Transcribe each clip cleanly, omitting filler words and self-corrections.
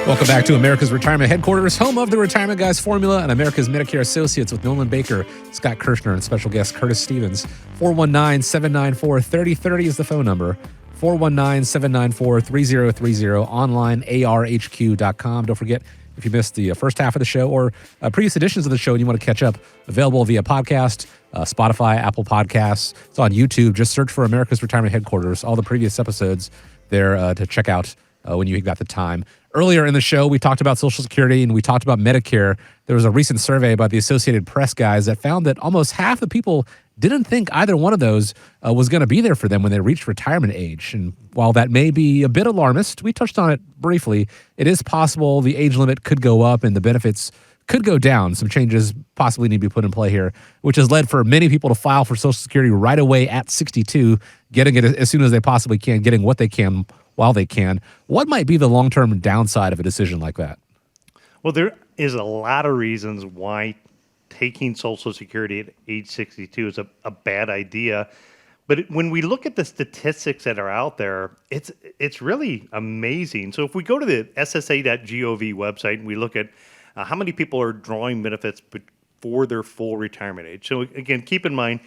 Welcome back to America's Retirement Headquarters, home of the Retirement Guys Formula and America's Medicare Associates with Nolan Baker, Scott Kirshner, and special guest Curtis Stevens. 419-794-3030 is the phone number. 419-794-3030, online, arhq.com. Don't forget, if you missed the first half of the show or previous editions of the show and you want to catch up, available via podcast, Spotify, Apple Podcasts. It's on YouTube. Just search for America's Retirement Headquarters. All the previous episodes there to check out when you got the time. Earlier in the show, we talked about Social Security and we talked about Medicare. There was a recent survey by the Associated Press guys that found that almost half the people didn't think either one of those was going to be there for them when they reached retirement age. And while that may be a bit alarmist, we touched on it briefly. It is possible the age limit could go up and the benefits could go down. Some changes possibly need to be put in play here, which has led for many people to file for Social Security right away at 62, getting it as soon as they possibly can, getting what they can while they can. What might be the long-term downside of a decision like that? Well, there is a lot of reasons why taking Social Security at age 62 is a bad idea. But when we look at the statistics that are out there, it's really amazing. So if we go to the ssa.gov website and we look at how many people are drawing benefits before their full retirement age. So again, keep in mind,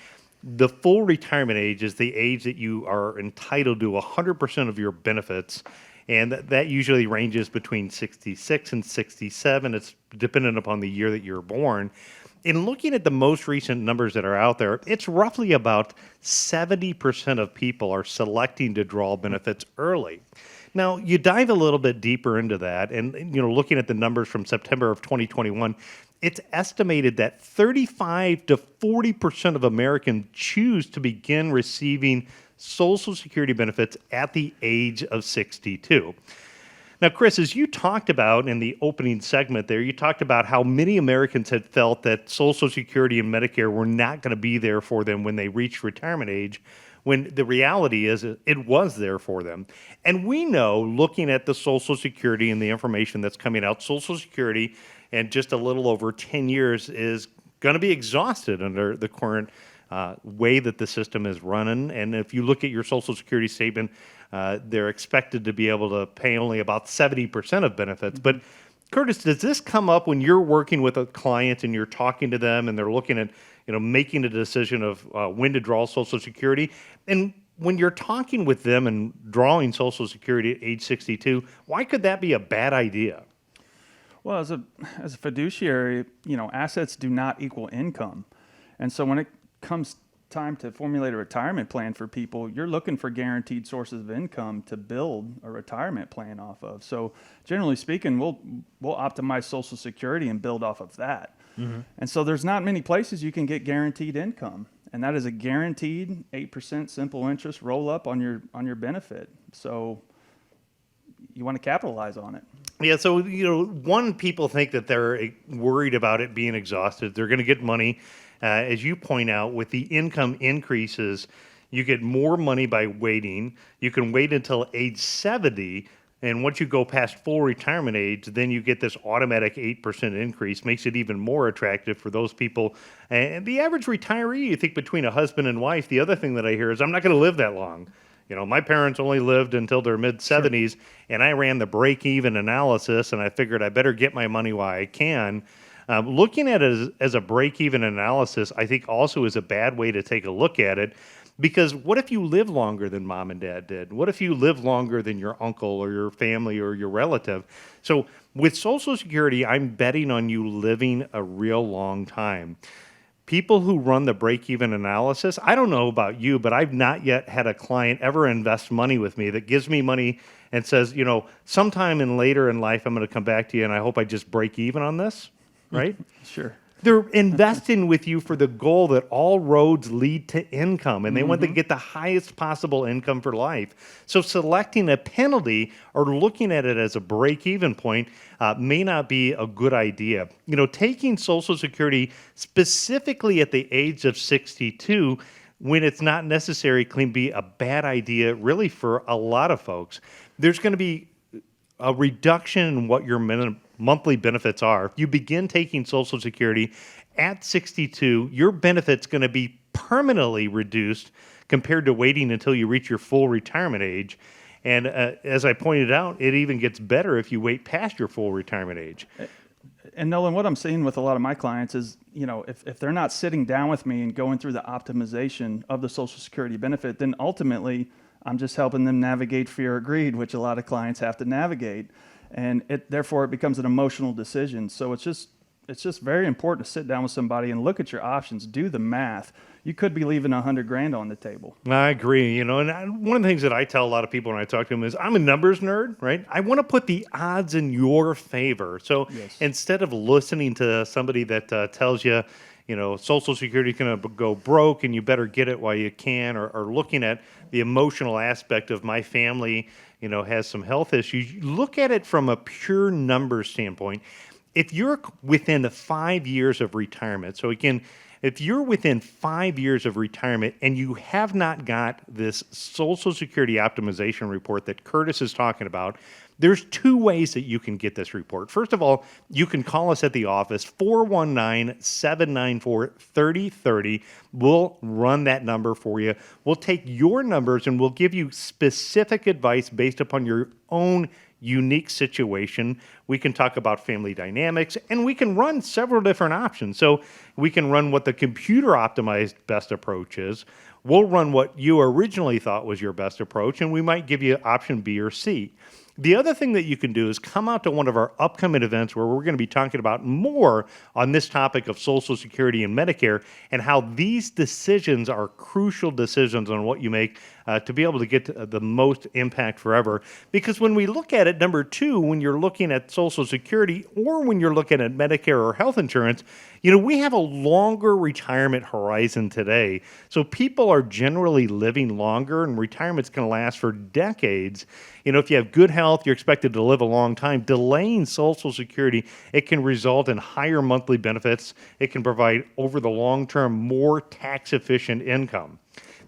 the full retirement age is the age that you are entitled to 100% of your benefits, and that usually ranges between 66 and 67. It's dependent upon the year that you're born. In looking at the most recent numbers that are out there, it's roughly about 70% of people are selecting to draw benefits early. Now, you dive a little bit deeper into that, and looking at the numbers from September of 2021, it's estimated that 35 to 40% of Americans choose to begin receiving Social Security benefits at the age of 62. Now, Chris, as you talked about in the opening segment there, you talked about how many Americans had felt that Social Security and Medicare were not going to be there for them when they reached retirement age, when the reality is it was there for them. And we know, looking at the Social Security and the information that's coming out, Social Security in just a little over 10 years is going to be exhausted under the current way that the system is running. And if you look at your Social Security statement, they're expected to be able to pay only about 70% of benefits. But Curtis, does this come up when you're working with a client and you're talking to them and they're looking at making a decision of when to draw Social Security? And when you're talking with them and drawing Social Security at age 62, why could that be a bad idea? Well, as a fiduciary, assets do not equal income. And so when it comes time to formulate a retirement plan for people, you're looking for guaranteed sources of income to build a retirement plan off of. So generally speaking, we'll optimize Social Security and build off of that. Mm-hmm. And so there's not many places you can get guaranteed income. And that is a guaranteed 8% simple interest roll up on your benefit. So you want to capitalize on it. Yeah, so, people think that they're worried about it being exhausted. They're going to get money. As you point out, with the income increases, you get more money by waiting. You can wait until age 70, and once you go past full retirement age, then you get this automatic 8% increase. Makes it even more attractive for those people. And the average retiree, you think between a husband and wife, the other thing that I hear is, I'm not going to live that long. My parents only lived until their mid-70s, sure. And I ran the break-even analysis, and I figured I better get my money while I can. Looking at it as a break-even analysis, I think also is a bad way to take a look at it, because what if you live longer than mom and dad did? What if you live longer than your uncle or your family or your relative? So with Social Security, I'm betting on you living a real long time. People who run the break-even analysis, I don't know about you, but I've not yet had a client ever invest money with me that gives me money and says, sometime later in life, I'm going to come back to you and I hope I just break even on this, right? Sure. They're investing with you for the goal that all roads lead to income, and they want to get the highest possible income for life. So selecting a penalty or looking at it as a break-even point may not be a good idea. Taking Social Security specifically at the age of 62 when it's not necessary can be a bad idea really for a lot of folks. There's going to be a reduction in what your monthly benefits are. If you begin taking Social Security at 62, your benefit's going to be permanently reduced compared to waiting until you reach your full retirement age. And as I pointed out, it even gets better if you wait past your full retirement age. And Nolan, what I'm seeing with a lot of my clients is, if they're not sitting down with me and going through the optimization of the Social Security benefit, then ultimately I'm just helping them navigate fear or greed, which a lot of clients have to navigate. And therefore it becomes an emotional decision. So it's just very important to sit down with somebody and look at your options, do the math. You could be leaving $100,000 on the table. I agree. And one of the things that I tell a lot of people when I talk to them is I'm a numbers nerd, right? I want to put the odds in your favor. So Yes. instead of listening to somebody that tells you, Social Security is going to go broke and you better get it while you can, or looking at the emotional aspect of my family, has some health issues, you look at it from a pure numbers standpoint. If you're within 5 years of retirement, so again, if you're within 5 years of retirement and you have not got this Social Security optimization report that Curtis is talking about, there's two ways that you can get this report. First of all, you can call us at the office, 419-794-3030. We'll run that number for you. We'll take your numbers and we'll give you specific advice based upon your own unique situation. We can talk about family dynamics, and we can run several different options. So we can run what the computer optimized best approach is. We'll run what you originally thought was your best approach, and we might give you option B or C. The other thing that you can do is come out to one of our upcoming events where we're going to be talking about more on this topic of Social Security and Medicare and how these decisions are crucial decisions on what you make to be able to get to the most impact forever. Because when we look at it, number two, when you're looking at Social Security or when you're looking at Medicare or health insurance, we have a longer retirement horizon today. So people are generally living longer, and retirement's going to last for decades. If you have good health, you're expected to live a long time. Delaying Social Security, it can result in higher monthly benefits. It can provide, over the long term, more tax-efficient income.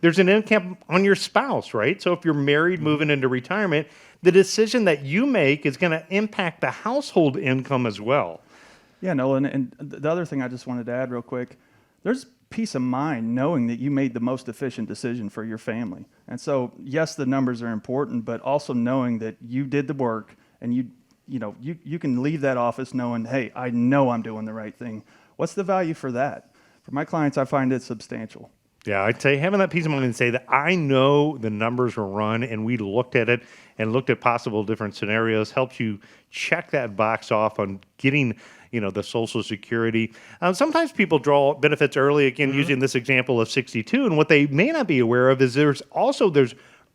There's an income on your spouse, right? So if you're married moving into retirement, the decision that you make is going to impact the household income as well. Yeah, Nolan, and the other thing I just wanted to add real quick, there's peace of mind knowing that you made the most efficient decision for your family. And so, yes, the numbers are important, but also knowing that you did the work and you can leave that office knowing, hey, I know I'm doing the right thing. What's the value for that? For my clients, I find it substantial. Yeah, I'd say having that peace of mind and say that I know the numbers were run and we looked at it and looked at possible different scenarios helps you check that box off on getting the Social Security. Sometimes people draw benefits early, again, using this example of 62, and what they may not be aware of is there's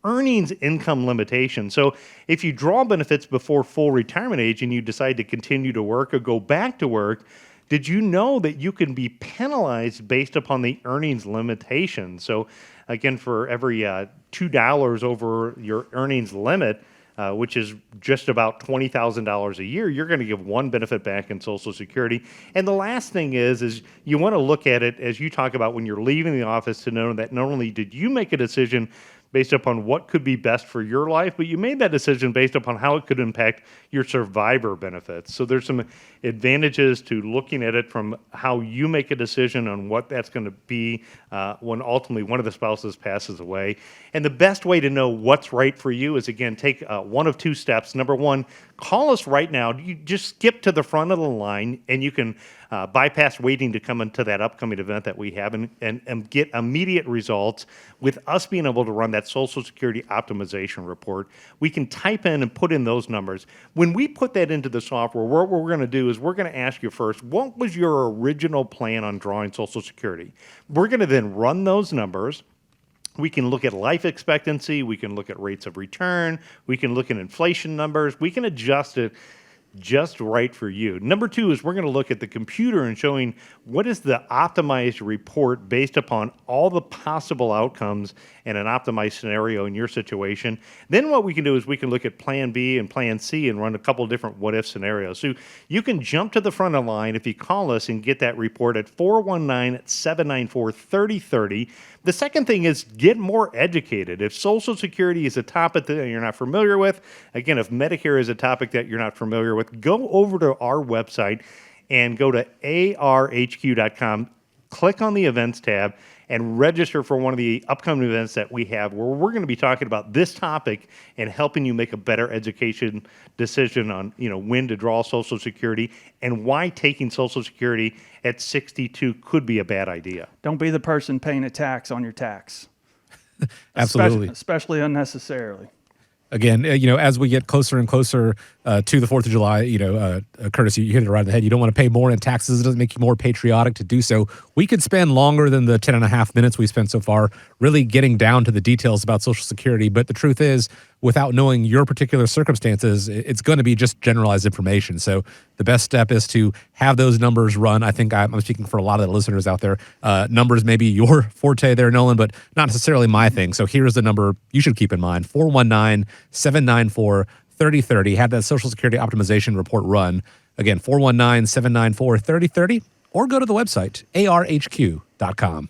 earnings income limitation. So if you draw benefits before full retirement age and you decide to continue to work or go back to work, did you know that you can be penalized based upon the earnings limitation? So again, for every $2 over your earnings limit, which is just about $20,000 a year, you're going to give one benefit back in Social Security. And the last thing is you want to look at it as you talk about when you're leaving the office to know that not only did you make a decision based upon what could be best for your life, but you made that decision based upon how it could impact your survivor benefits. So there's some advantages to looking at it from how you make a decision on what that's going to be when ultimately one of the spouses passes away. And the best way to know what's right for you is, again, take one of two steps. Number one, call us right now. You just skip to the front of the line, and you can bypass waiting to come into that upcoming event that we have and get immediate results with us being able to run that Social Security optimization report. We can type in and put in those numbers. When we put that into the software, what we're going to do is we're going to ask you first, what was your original plan on drawing Social Security? We're going to then run those numbers. We can look at life expectancy. We can look at rates of return. We can look at inflation numbers. We can adjust it just right for you. Number two is we're going to look at the computer and showing what is the optimized report based upon all the possible outcomes in an optimized scenario in your situation. Then what we can do is we can look at plan B and plan C and run a couple of different what-if scenarios. So you can jump to the front of the line if you call us and get that report at 419-794-3030. The second thing is get more educated. If Social Security is a topic that you're not familiar with, again, if Medicare is a topic that you're not familiar with, go over to our website and go to arhq.com, click on the events tab, and register for one of the upcoming events that we have where we're going to be talking about this topic and helping you make a better education decision on, when to draw Social Security and why taking Social Security at 62 could be a bad idea. Don't be the person paying a tax on your tax. Absolutely. Especially unnecessarily. Again, as we get closer and closer to the 4th of July, Curtis, you hit it right on the head. You don't want to pay more in taxes. It doesn't make you more patriotic to do so. We could spend longer than the 10 and a half minutes we spent so far really getting down to the details about Social Security. But the truth is, without knowing your particular circumstances, it's going to be just generalized information. So the best step is to have those numbers run. I think I'm speaking for a lot of the listeners out there. Numbers may be your forte there, Nolan, but not necessarily my thing. So here's the number you should keep in mind, 419-794-3030. Have that Social Security optimization report run. Again, 419-794-3030, or go to the website, arhq.com.